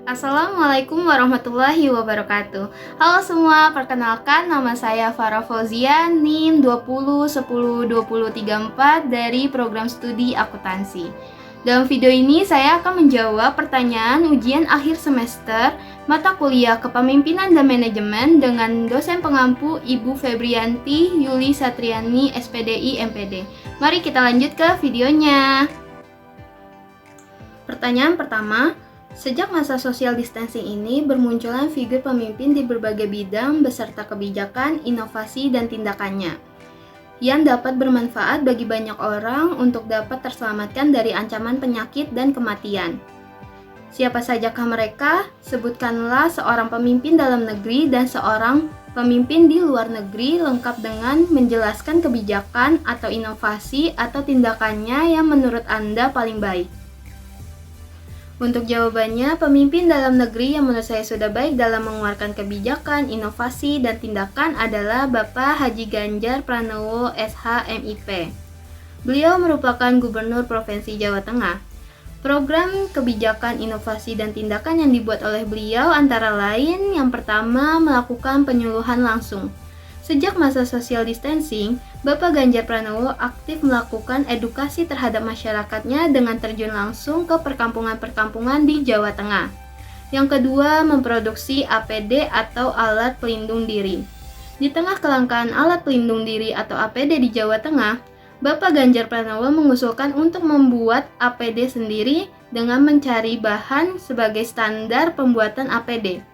Assalamualaikum warahmatullahi wabarakatuh. Halo semua, perkenalkan nama saya Farah Fauzia, NIM 2010102034 dari program studi akuntansi. Dalam video ini saya akan menjawab pertanyaan ujian akhir semester mata kuliah Kepemimpinan dan Manajemen dengan dosen pengampu Ibu Febrianti Yuli Satriani SPDI MPD. Mari kita lanjut ke videonya. Pertanyaan pertama, sejak masa social distancing ini bermunculan figur pemimpin di berbagai bidang beserta kebijakan, inovasi, dan tindakannya yang dapat bermanfaat bagi banyak orang untuk dapat terselamatkan dari ancaman penyakit dan kematian. Siapa sajakah mereka? Sebutkanlah seorang pemimpin dalam negeri dan seorang pemimpin di luar negeri lengkap dengan menjelaskan kebijakan atau inovasi atau tindakannya yang menurut Anda paling baik. Untuk jawabannya, pemimpin dalam negeri yang menurut saya sudah baik dalam mengeluarkan kebijakan, inovasi, dan tindakan adalah Bapak Haji Ganjar Pranowo SH MIP. Beliau merupakan Gubernur Provinsi Jawa Tengah. Program kebijakan, inovasi, dan tindakan yang dibuat oleh beliau antara lain yang pertama melakukan penyuluhan langsung. Sejak masa social distancing, Bapak Ganjar Pranowo aktif melakukan edukasi terhadap masyarakatnya dengan terjun langsung ke perkampungan-perkampungan di Jawa Tengah. Yang kedua, memproduksi APD atau alat pelindung diri. Di tengah kelangkaan alat pelindung diri atau APD di Jawa Tengah, Bapak Ganjar Pranowo mengusulkan untuk membuat APD sendiri dengan mencari bahan sebagai standar pembuatan APD.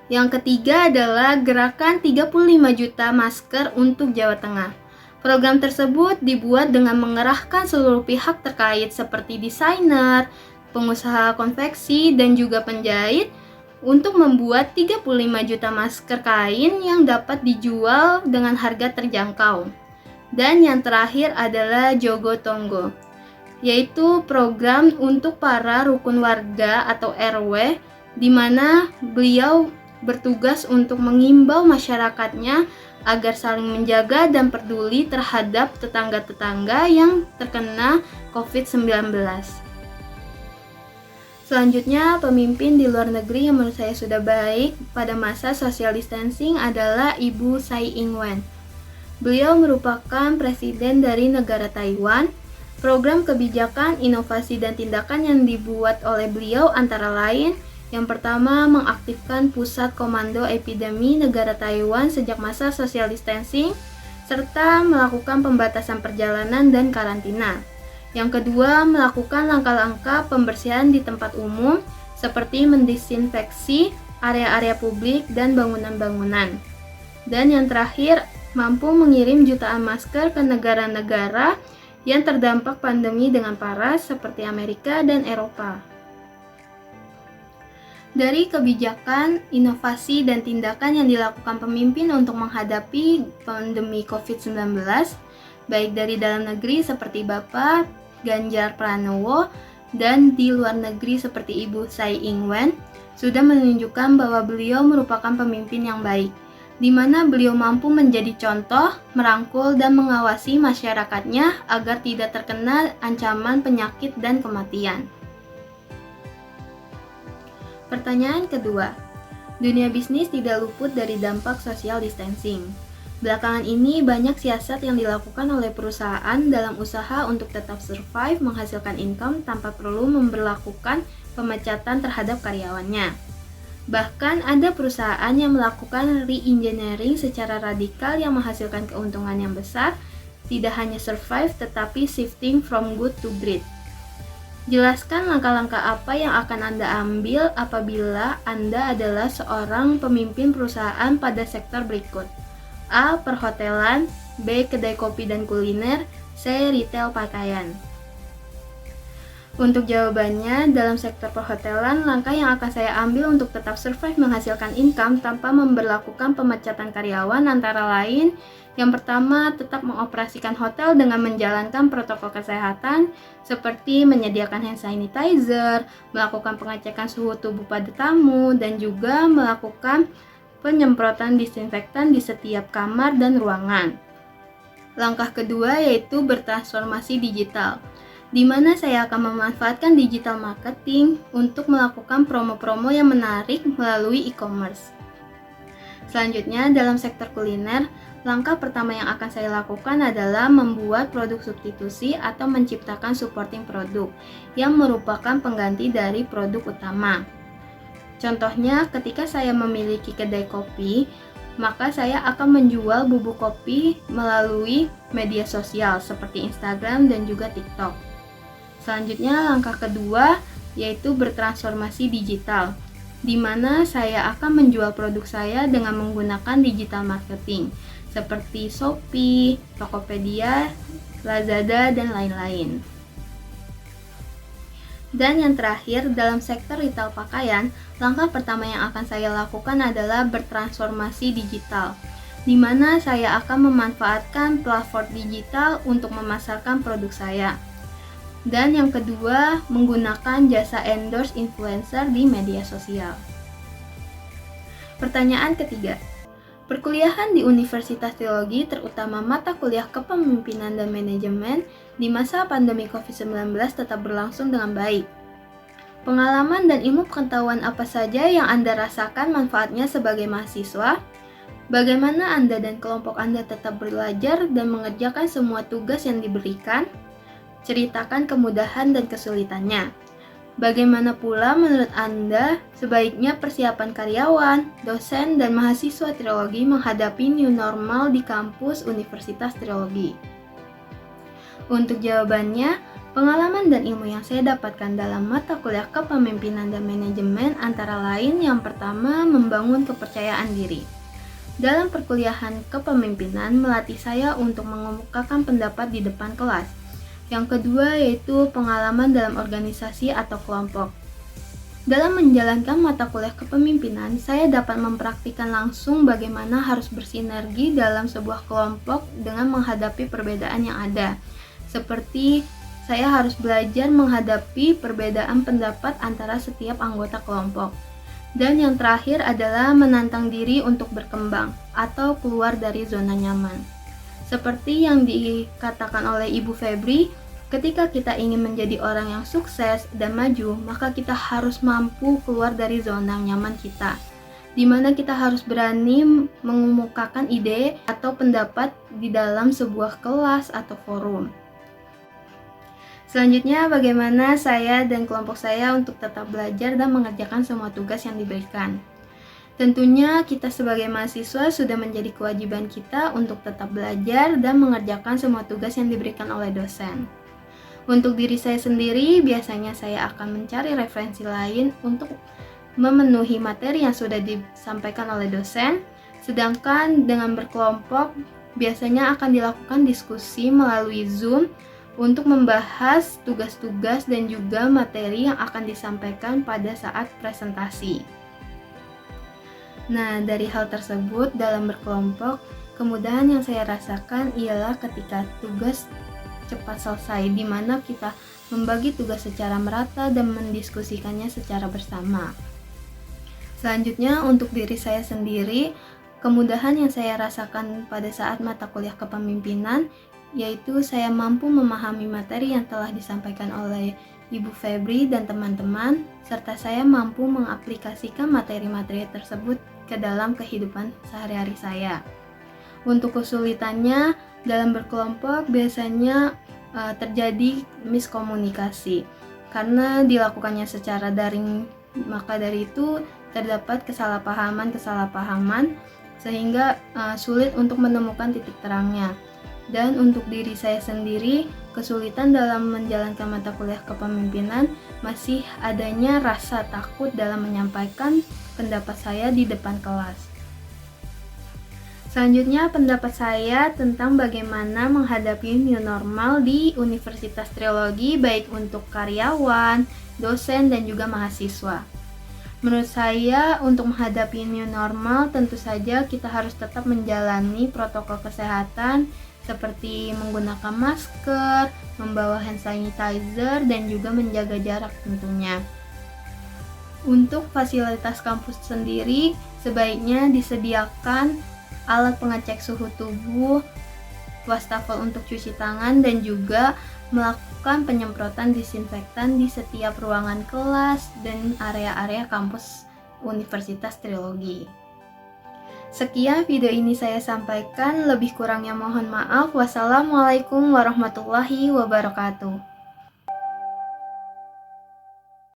Yang ketiga adalah gerakan 35 juta masker untuk Jawa Tengah. Program tersebut dibuat dengan mengerahkan seluruh pihak terkait seperti desainer, pengusaha konveksi, dan juga penjahit untuk membuat 35 juta masker kain yang dapat dijual dengan harga terjangkau. Dan yang terakhir adalah Jogo Tonggo, yaitu program untuk para rukun warga atau RW, di mana beliau bertugas untuk mengimbau masyarakatnya agar saling menjaga dan peduli terhadap tetangga-tetangga yang terkena COVID-19. Selanjutnya, pemimpin di luar negeri yang menurut saya sudah baik pada masa social distancing adalah Ibu Tsai Ing-wen. Beliau merupakan presiden dari negara Taiwan. Program kebijakan, inovasi, dan tindakan yang dibuat oleh beliau antara lain yang pertama, mengaktifkan pusat komando epidemi negara Taiwan sejak masa social distancing, serta melakukan pembatasan perjalanan dan karantina. Yang kedua, melakukan langkah-langkah pembersihan di tempat umum, seperti mendisinfeksi area-area publik dan bangunan-bangunan. Dan yang terakhir, mampu mengirim jutaan masker ke negara-negara yang terdampak pandemi dengan parah, seperti Amerika dan Eropa. Dari kebijakan, inovasi, dan tindakan yang dilakukan pemimpin untuk menghadapi pandemi COVID-19, baik dari dalam negeri seperti Bapak Ganjar Pranowo dan di luar negeri seperti Ibu Tsai Ing-wen, sudah menunjukkan bahwa beliau merupakan pemimpin yang baik, di mana beliau mampu menjadi contoh, merangkul, dan mengawasi masyarakatnya agar tidak terkena ancaman penyakit dan kematian. Pertanyaan kedua, dunia bisnis tidak luput dari dampak social distancing. Belakangan ini banyak siasat yang dilakukan oleh perusahaan dalam usaha untuk tetap survive menghasilkan income tanpa perlu memberlakukan pemecatan terhadap karyawannya. Bahkan ada perusahaan yang melakukan re-engineering secara radikal yang menghasilkan keuntungan yang besar, tidak hanya survive tetapi shifting from good to great. Jelaskan langkah-langkah apa yang akan Anda ambil apabila Anda adalah seorang pemimpin perusahaan pada sektor berikut. A. Perhotelan, B. Kedai kopi dan kuliner, C. Retail pakaian. Untuk jawabannya, dalam sektor perhotelan, langkah yang akan saya ambil untuk tetap survive menghasilkan income tanpa memberlakukan pemecatan karyawan antara lain, yang pertama, tetap mengoperasikan hotel dengan menjalankan protokol kesehatan seperti menyediakan hand sanitizer, melakukan pengecekan suhu tubuh pada tamu, dan juga melakukan penyemprotan disinfektan di setiap kamar dan ruangan. Langkah kedua yaitu bertransformasi digital. di mana saya akan memanfaatkan digital marketing untuk melakukan promo-promo yang menarik melalui e-commerce. Selanjutnya, dalam sektor kuliner, langkah pertama yang akan saya lakukan adalah membuat produk substitusi atau menciptakan supporting produk yang merupakan pengganti dari produk utama. Contohnya, ketika saya memiliki kedai kopi, maka saya akan menjual bubuk kopi melalui media sosial seperti Instagram dan juga TikTok. Selanjutnya, langkah kedua yaitu bertransformasi digital, di mana saya akan menjual produk saya dengan menggunakan digital marketing seperti Shopee, Tokopedia, Lazada, dan lain-lain. Dan yang terakhir, dalam sektor retail pakaian, langkah pertama yang akan saya lakukan adalah bertransformasi digital, di mana saya akan memanfaatkan platform digital untuk memasarkan produk saya. Dan yang kedua, menggunakan jasa endorse influencer di media sosial. Pertanyaan ketiga, perkuliahan di Universitas Teologi, terutama mata kuliah Kepemimpinan dan Manajemen, di masa pandemi COVID-19 tetap berlangsung dengan baik. Pengalaman dan ilmu pengetahuan apa saja yang Anda rasakan manfaatnya sebagai mahasiswa? Bagaimana Anda dan kelompok Anda tetap belajar dan mengerjakan semua tugas yang diberikan? Ceritakan kemudahan dan kesulitannya. Bagaimana pula menurut Anda sebaiknya persiapan karyawan, dosen, dan mahasiswa teologi menghadapi new normal di kampus Universitas Teologi? Untuk jawabannya, pengalaman dan ilmu yang saya dapatkan dalam mata kuliah Kepemimpinan dan Manajemen antara lain yang pertama, membangun kepercayaan diri. Dalam perkuliahan kepemimpinan melatih saya untuk mengemukakan pendapat di depan kelas. Yang kedua yaitu pengalaman dalam organisasi atau kelompok. Dalam menjalankan mata kuliah kepemimpinan, saya dapat mempraktikkan langsung bagaimana harus bersinergi dalam sebuah kelompok dengan menghadapi perbedaan yang ada. Seperti saya harus belajar menghadapi perbedaan pendapat antara setiap anggota kelompok. Dan yang terakhir adalah menantang diri untuk berkembang atau keluar dari zona nyaman. Seperti yang dikatakan oleh Ibu Febri, ketika kita ingin menjadi orang yang sukses dan maju, maka kita harus mampu keluar dari zona nyaman kita, di mana kita harus berani mengemukakan ide atau pendapat di dalam sebuah kelas atau forum. Selanjutnya, bagaimana saya dan kelompok saya untuk tetap belajar dan mengerjakan semua tugas yang diberikan. Tentunya kita sebagai mahasiswa sudah menjadi kewajiban kita untuk tetap belajar dan mengerjakan semua tugas yang diberikan oleh dosen. Untuk diri saya sendiri, biasanya saya akan mencari referensi lain untuk memenuhi materi yang sudah disampaikan oleh dosen, sedangkan dengan berkelompok, biasanya akan dilakukan diskusi melalui Zoom untuk membahas tugas-tugas dan juga materi yang akan disampaikan pada saat presentasi. Nah, dari hal tersebut dalam berkelompok, kemudahan yang saya rasakan ialah ketika tugas cepat selesai, di mana kita membagi tugas secara merata dan mendiskusikannya secara bersama. Selanjutnya, untuk diri saya sendiri, kemudahan yang saya rasakan pada saat mata kuliah kepemimpinan yaitu saya mampu memahami materi yang telah disampaikan oleh Ibu Febri dan teman-teman, serta saya mampu mengaplikasikan materi-materi tersebut ke dalam kehidupan sehari-hari saya. Untuk kesulitannya, dalam berkelompok biasanya terjadi miskomunikasi karena dilakukannya secara daring, maka dari itu terdapat kesalahpahaman sehingga sulit untuk menemukan titik terangnya. Dan untuk diri saya sendiri, kesulitan dalam menjalankan mata kuliah kepemimpinan masih adanya rasa takut dalam menyampaikan pendapat saya di depan kelas. Selanjutnya, pendapat saya tentang bagaimana menghadapi new normal di Universitas Teologi baik untuk karyawan, dosen, dan juga mahasiswa. Menurut saya, untuk menghadapi new normal tentu saja kita harus tetap menjalani protokol kesehatan seperti menggunakan masker, membawa hand sanitizer, dan juga menjaga jarak tentunya. Untuk fasilitas kampus sendiri, sebaiknya disediakan alat pengecek suhu tubuh, wastafel untuk cuci tangan, dan juga melakukan penyemprotan disinfektan di setiap ruangan kelas dan area-area kampus Universitas Trilogi. Sekian video ini saya sampaikan, lebih kurangnya mohon maaf. Wassalamualaikum warahmatullahi wabarakatuh.